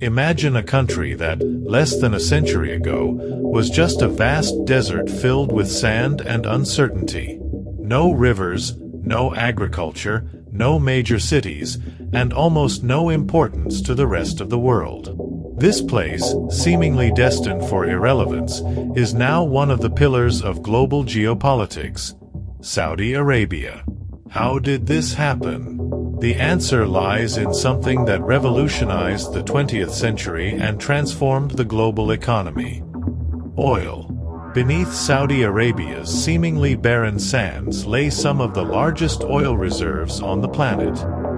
Imagine a country that, less than a century ago, was just a vast desert filled with sand and uncertainty. No rivers, no agriculture, no major cities, and almost no importance to the rest of the world. This place, seemingly destined for irrelevance, is now one of the pillars of global geopolitics: Saudi Arabia. How did this happen? The answer lies in something that revolutionized the 20th century and transformed the global economy: oil. Beneath Saudi Arabia's seemingly barren sands lay some of the largest oil reserves on the planet.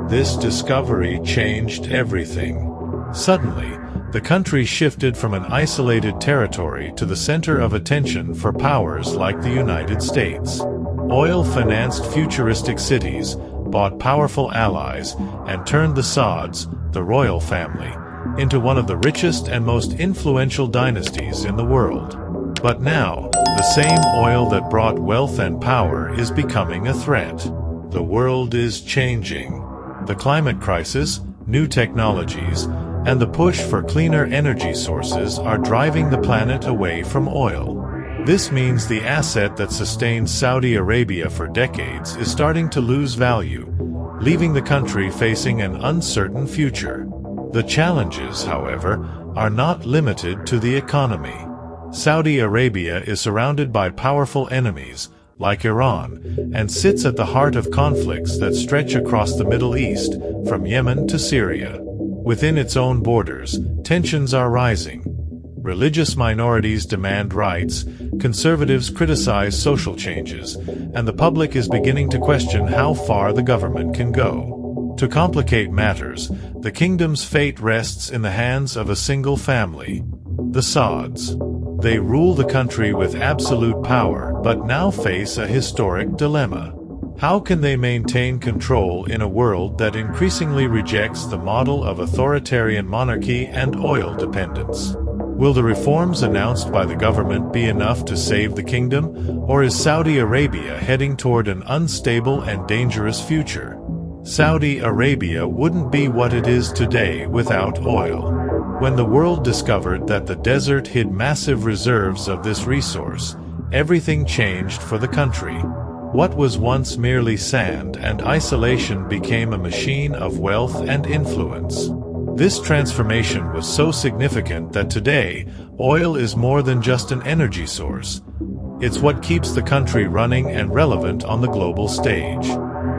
This discovery changed everything. Suddenly, the country shifted from an isolated territory to the center of attention for powers like the United States. Oil-financed futuristic cities bought powerful allies and turned the Sauds, the royal family, into one of the richest and most influential dynasties in the world. But now, the same oil that brought wealth and power is becoming a threat. The world is changing. The climate crisis, new technologies, and the push for cleaner energy sources are driving the planet away from oil. This means the asset that sustained Saudi Arabia for decades is starting to lose value, leaving the country facing an uncertain future. The challenges, however, are not limited to the economy. Saudi Arabia is surrounded by powerful enemies, like Iran, and sits at the heart of conflicts that stretch across the Middle East, from Yemen to Syria. Within its own borders, tensions are rising. Religious minorities demand rights, conservatives criticize social changes, and the public is beginning to question how far the government can go. To complicate matters, the kingdom's fate rests in the hands of a single family: the Sauds. They rule the country with absolute power, but now face a historic dilemma. How can they maintain control in a world that increasingly rejects the model of authoritarian monarchy and oil dependence? Will the reforms announced by the government be enough to save the kingdom, or is Saudi Arabia heading toward an unstable and dangerous future? Saudi Arabia wouldn't be what it is today without oil. When the world discovered that the desert hid massive reserves of this resource, everything changed for the country. What was once merely sand and isolation became a machine of wealth and influence. This transformation was so significant that today, oil is more than just an energy source. It's what keeps the country running and relevant on the global stage.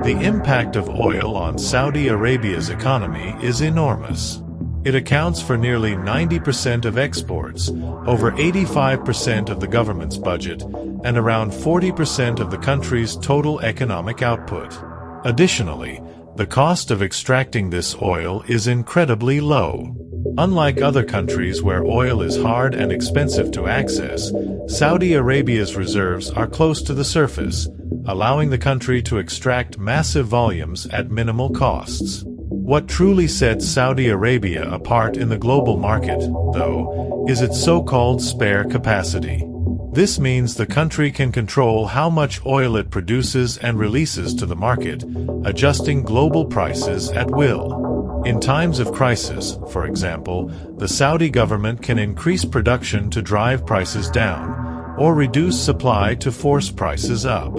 The impact of oil on Saudi Arabia's economy is enormous. It accounts for nearly 90% of exports, over 85% of the government's budget, and around 40% of the country's total economic output. Additionally, the cost of extracting this oil is incredibly low. Unlike other countries where oil is hard and expensive to access, Saudi Arabia's reserves are close to the surface, allowing the country to extract massive volumes at minimal costs. What truly sets Saudi Arabia apart in the global market, though, is its so-called spare capacity. This means the country can control how much oil it produces and releases to the market, adjusting global prices at will. In times of crisis, for example, the Saudi government can increase production to drive prices down, or reduce supply to force prices up.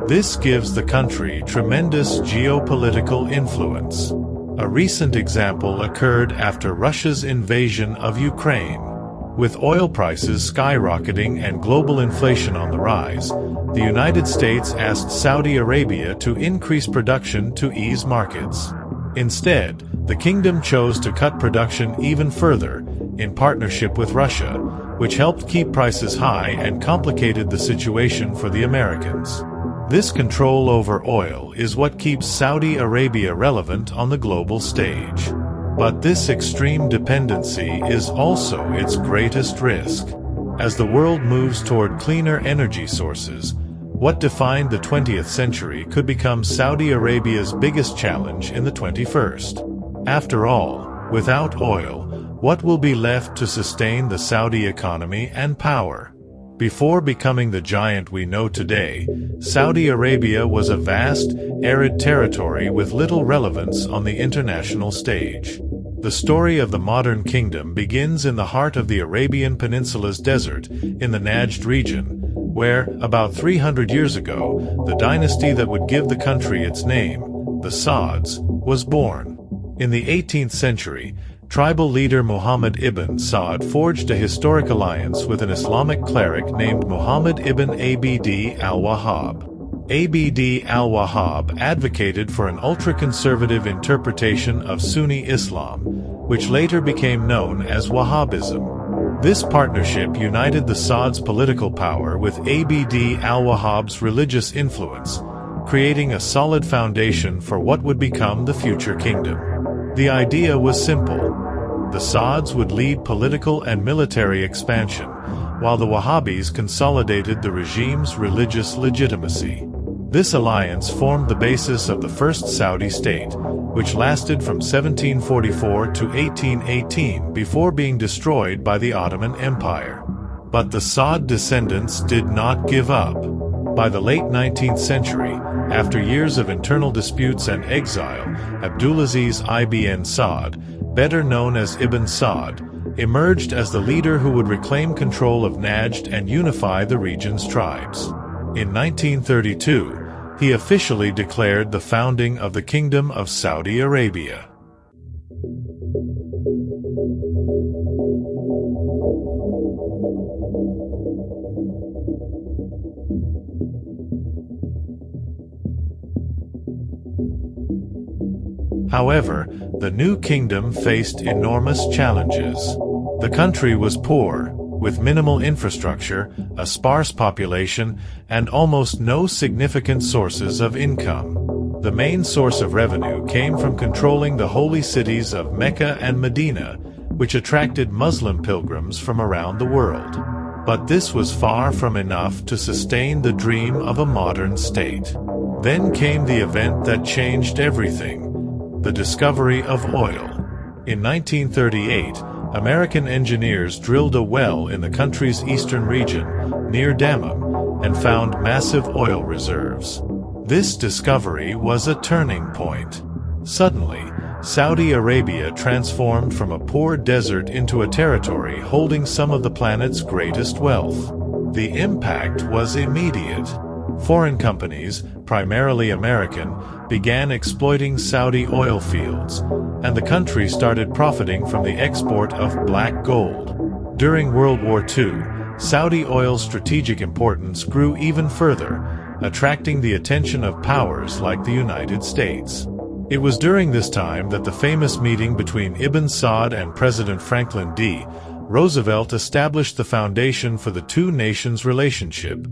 This gives the country tremendous geopolitical influence. A recent example occurred after Russia's invasion of Ukraine. With oil prices skyrocketing and global inflation on the rise, the United States asked Saudi Arabia to increase production to ease markets. Instead, the kingdom chose to cut production even further, in partnership with Russia, which helped keep prices high and complicated the situation for the Americans. This control over oil is what keeps Saudi Arabia relevant on the global stage. But this extreme dependency is also its greatest risk. As the world moves toward cleaner energy sources, what defined the 20th century could become Saudi Arabia's biggest challenge in the 21st. After all, without oil, what will be left to sustain the Saudi economy and power? Before becoming the giant we know today, Saudi Arabia was a vast, arid territory with little relevance on the international stage. The story of the modern kingdom begins in the heart of the Arabian Peninsula's desert, in the Najd region, where, about 300 years ago, the dynasty that would give the country its name, the Sa'ds, was born. In the 18th century, tribal leader Muhammad ibn Sa'd forged a historic alliance with an Islamic cleric named Muhammad ibn Abd al-Wahhab. Abd al-Wahhab advocated for an ultra-conservative interpretation of Sunni Islam, which later became known as Wahhabism. This partnership united the Sa'd's political power with Abd al-Wahhab's religious influence, creating a solid foundation for what would become the future kingdom. The idea was simple. The Sa'ds would lead political and military expansion, while the Wahhabis consolidated the regime's religious legitimacy. This alliance formed the basis of the first Saudi state, which lasted from 1744 to 1818 before being destroyed by the Ottoman Empire. But the Sa'd descendants did not give up. By the late 19th century, after years of internal disputes and exile, Abdulaziz ibn Sa'd, better known as Ibn Sa'd, emerged as the leader who would reclaim control of Najd and unify the region's tribes. In 1932, he officially declared the founding of the Kingdom of Saudi Arabia. However, the new kingdom faced enormous challenges. The country was poor, with minimal infrastructure, a sparse population, and almost no significant sources of income. The main source of revenue came from controlling the holy cities of Mecca and Medina, which attracted Muslim pilgrims from around the world. But this was far from enough to sustain the dream of a modern state. Then came the event that changed everything: the discovery of oil. In 1938, American engineers drilled a well in the country's eastern region, near Dammam, and found massive oil reserves. This discovery was a turning point. Suddenly, Saudi Arabia transformed from a poor desert into a territory holding some of the planet's greatest wealth. The impact was immediate. Foreign companies, primarily American, began exploiting Saudi oil fields, and the country started profiting from the export of black gold. During World War II, Saudi oil's strategic importance grew even further, attracting the attention of powers like the United States. It was during this time that the famous meeting between Ibn Sa'd and President Franklin D. Roosevelt established the foundation for the two nations' relationship: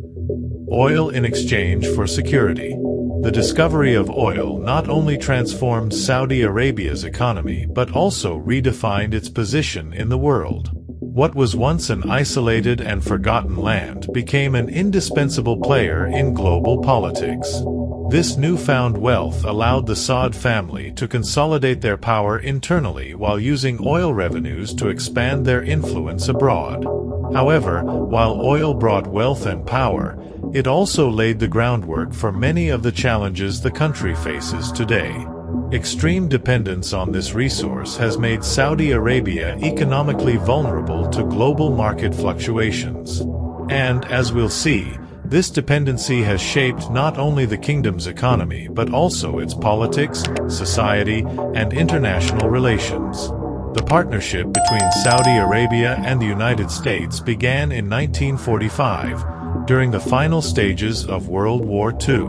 oil in exchange for security. The discovery of oil not only transformed Saudi Arabia's economy but also redefined its position in the world. What was once an isolated and forgotten land became an indispensable player in global politics. This newfound wealth allowed the Sa'd family to consolidate their power internally while using oil revenues to expand their influence abroad. However, while oil brought wealth and power, it also laid the groundwork for many of the challenges the country faces today. Extreme dependence on this resource has made Saudi Arabia economically vulnerable to global market fluctuations. And, as we'll see, this dependency has shaped not only the kingdom's economy but also its politics, society, and international relations. The partnership between Saudi Arabia and the United States began in 1945, during the final stages of World War II.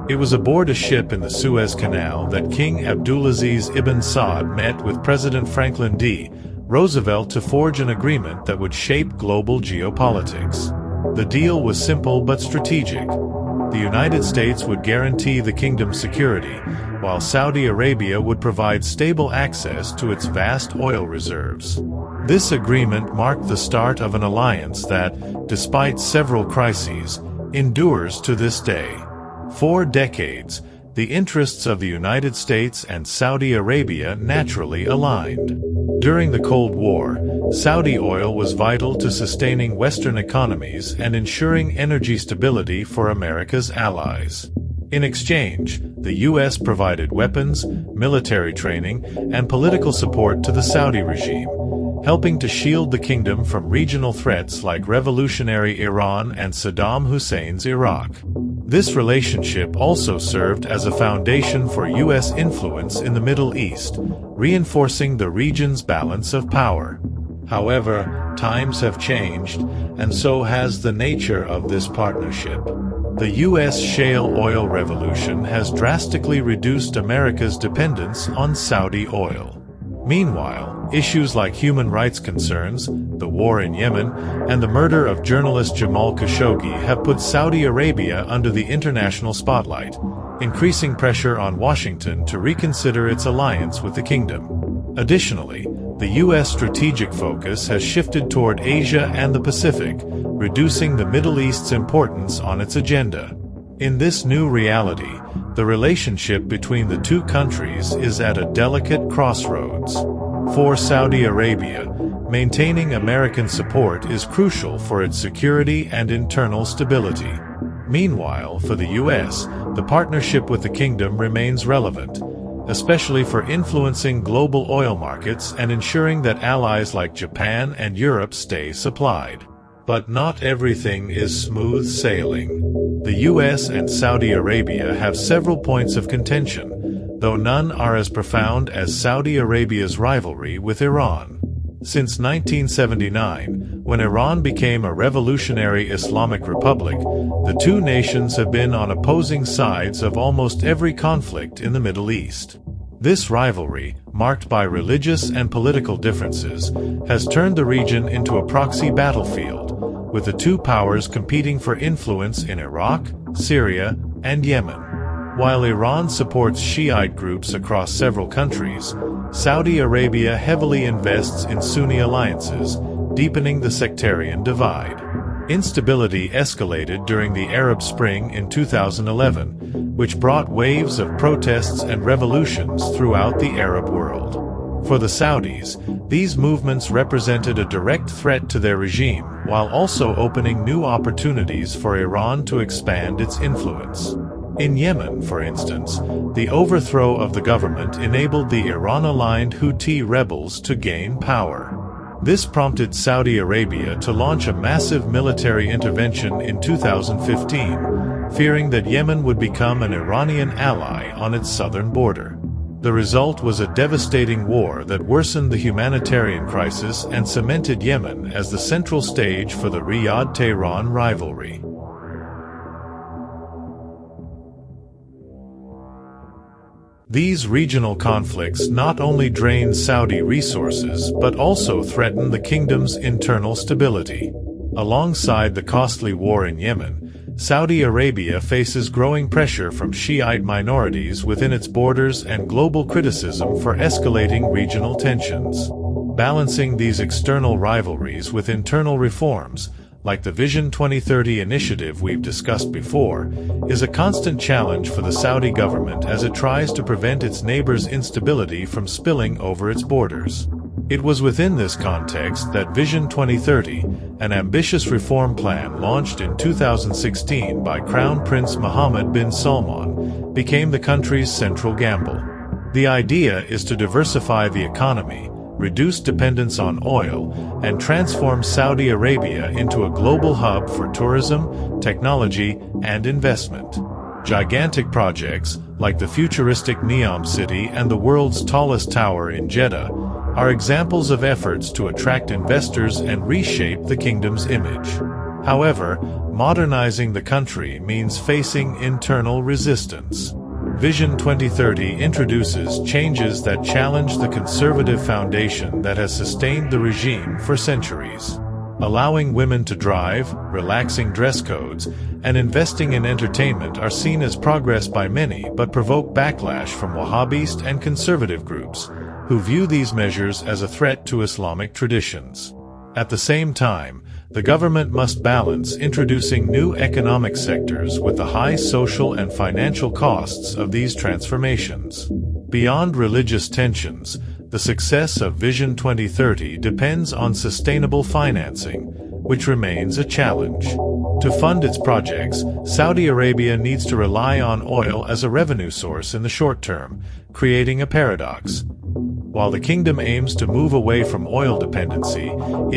It was aboard a ship in the Suez Canal that King Abdulaziz ibn Sa'd met with President Franklin D. Roosevelt to forge an agreement that would shape global geopolitics. The deal was simple but strategic. The United States would guarantee the kingdom's security, while Saudi Arabia would provide stable access to its vast oil reserves. This agreement marked the start of an alliance that, despite several crises, endures to this day. For decades, the interests of the United States and Saudi Arabia naturally aligned. During the Cold War, Saudi oil was vital to sustaining Western economies and ensuring energy stability for America's allies. In exchange, the U.S. provided weapons, military training, and political support to the Saudi regime, helping to shield the kingdom from regional threats like revolutionary Iran and Saddam Hussein's Iraq. This relationship also served as a foundation for U.S. influence in the Middle East, reinforcing the region's balance of power. However, times have changed, and so has the nature of this partnership. The U.S. shale oil revolution has drastically reduced America's dependence on Saudi oil. Meanwhile, issues like human rights concerns, the war in Yemen, and the murder of journalist Jamal Khashoggi have put Saudi Arabia under the international spotlight, increasing pressure on Washington to reconsider its alliance with the kingdom. Additionally, the U.S. strategic focus has shifted toward Asia and the Pacific, reducing the Middle East's importance on its agenda. In this new reality, the relationship between the two countries is at a delicate crossroads. For Saudi Arabia, maintaining American support is crucial for its security and internal stability. Meanwhile, for the U.S., the partnership with the kingdom remains relevant, especially for influencing global oil markets and ensuring that allies like Japan and Europe stay supplied. But not everything is smooth sailing. The U.S. and Saudi Arabia have several points of contention, though none are as profound as Saudi Arabia's rivalry with Iran. Since 1979, when Iran became a revolutionary Islamic republic, the two nations have been on opposing sides of almost every conflict in the Middle East. This rivalry, marked by religious and political differences, has turned the region into a proxy battlefield, with the two powers competing for influence in Iraq, Syria, and Yemen. While Iran supports Shiite groups across several countries, Saudi Arabia heavily invests in Sunni alliances, deepening the sectarian divide. Instability escalated during the Arab Spring in 2011, which brought waves of protests and revolutions throughout the Arab world. For the Saudis, these movements represented a direct threat to their regime, while also opening new opportunities for Iran to expand its influence. In Yemen, for instance, the overthrow of the government enabled the Iran-aligned Houthi rebels to gain power. This prompted Saudi Arabia to launch a massive military intervention in 2015, fearing that Yemen would become an Iranian ally on its southern border. The result was a devastating war that worsened the humanitarian crisis and cemented Yemen as the central stage for the Riyadh-Tehran rivalry. These regional conflicts not only drain Saudi resources but also threaten the kingdom's internal stability. Alongside the costly war in Yemen, Saudi Arabia faces growing pressure from Shiite minorities within its borders and global criticism for escalating regional tensions. Balancing these external rivalries with internal reforms, like the Vision 2030 initiative we've discussed before, is a constant challenge for the Saudi government as it tries to prevent its neighbors' instability from spilling over its borders. It was within this context that Vision 2030, an ambitious reform plan launched in 2016 by Crown Prince Mohammed bin Salman, became the country's central gamble. The idea is to diversify the economy, reduce dependence on oil, and transform Saudi Arabia into a global hub for tourism, technology, and investment. Gigantic projects, like the futuristic Neom City and the world's tallest tower in Jeddah, are examples of efforts to attract investors and reshape the kingdom's image. However, modernizing the country means facing internal resistance. Vision 2030 introduces changes that challenge the conservative foundation that has sustained the regime for centuries. Allowing women to drive, relaxing dress codes, and investing in entertainment are seen as progress by many but provoke backlash from Wahhabist and conservative groups, who view these measures as a threat to Islamic traditions. At the same time, the government must balance introducing new economic sectors with the high social and financial costs of these transformations. Beyond religious tensions, the success of Vision 2030 depends on sustainable financing, which remains a challenge. To fund its projects, Saudi Arabia needs to rely on oil as a revenue source in the short term, creating a paradox. While the kingdom aims to move away from oil dependency,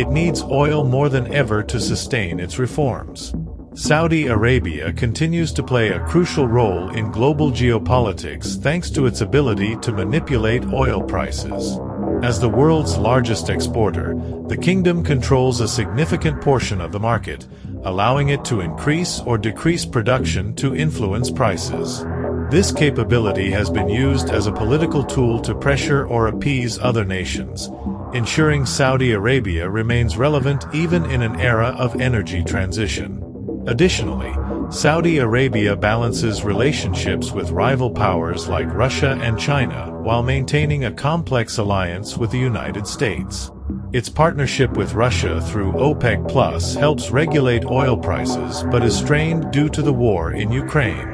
it needs oil more than ever to sustain its reforms. Saudi Arabia continues to play a crucial role in global geopolitics thanks to its ability to manipulate oil prices. As the world's largest exporter, the kingdom controls a significant portion of the market, allowing it to increase or decrease production to influence prices. This capability has been used as a political tool to pressure or appease other nations, ensuring Saudi Arabia remains relevant even in an era of energy transition. Additionally, Saudi Arabia balances relationships with rival powers like Russia and China while maintaining a complex alliance with the United States. Its partnership with Russia through OPEC Plus helps regulate oil prices but is strained due to the war in Ukraine.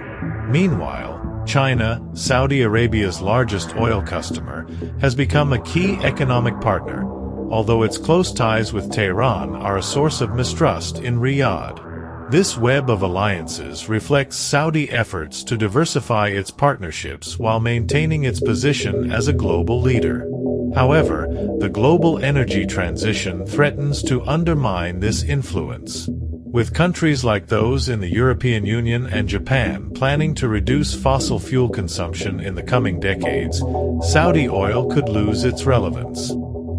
Meanwhile, China, Saudi Arabia's largest oil customer, has become a key economic partner, although its close ties with Tehran are a source of mistrust in Riyadh. This web of alliances reflects Saudi efforts to diversify its partnerships while maintaining its position as a global leader. However, the global energy transition threatens to undermine this influence. With countries like those in the European Union and Japan planning to reduce fossil fuel consumption in the coming decades, Saudi oil could lose its relevance.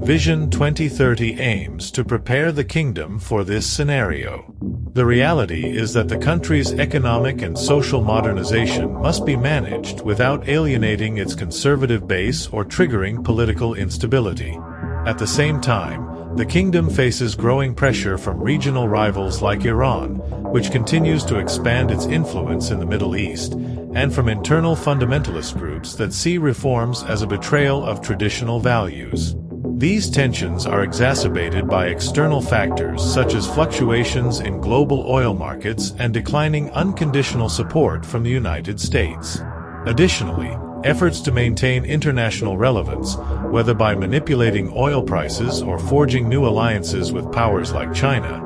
Vision 2030 aims to prepare the kingdom for this scenario. The reality is that the country's economic and social modernization must be managed without alienating its conservative base or triggering political instability. At the same time, the kingdom faces growing pressure from regional rivals like Iran, which continues to expand its influence in the Middle East, and from internal fundamentalist groups that see reforms as a betrayal of traditional values. These tensions are exacerbated by external factors such as fluctuations in global oil markets and declining unconditional support from the United States. Additionally, efforts to maintain international relevance, whether by manipulating oil prices or forging new alliances with powers like China,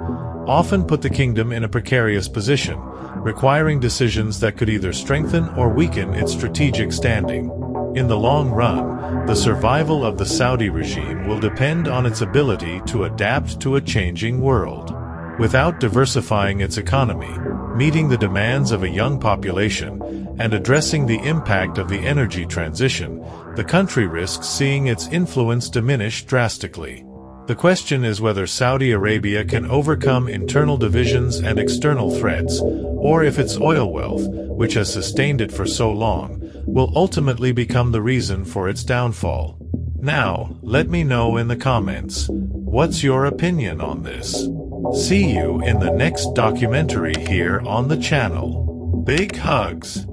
often put the kingdom in a precarious position, requiring decisions that could either strengthen or weaken its strategic standing. In the long run, the survival of the Saudi regime will depend on its ability to adapt to a changing world. Without diversifying its economy, meeting the demands of a young population, and addressing the impact of the energy transition, the country risks seeing its influence diminish drastically. The question is whether Saudi Arabia can overcome internal divisions and external threats, or if its oil wealth, which has sustained it for so long, will ultimately become the reason for its downfall. Now, let me know in the comments. What's your opinion on this? See you in the next documentary here on the channel. Big hugs!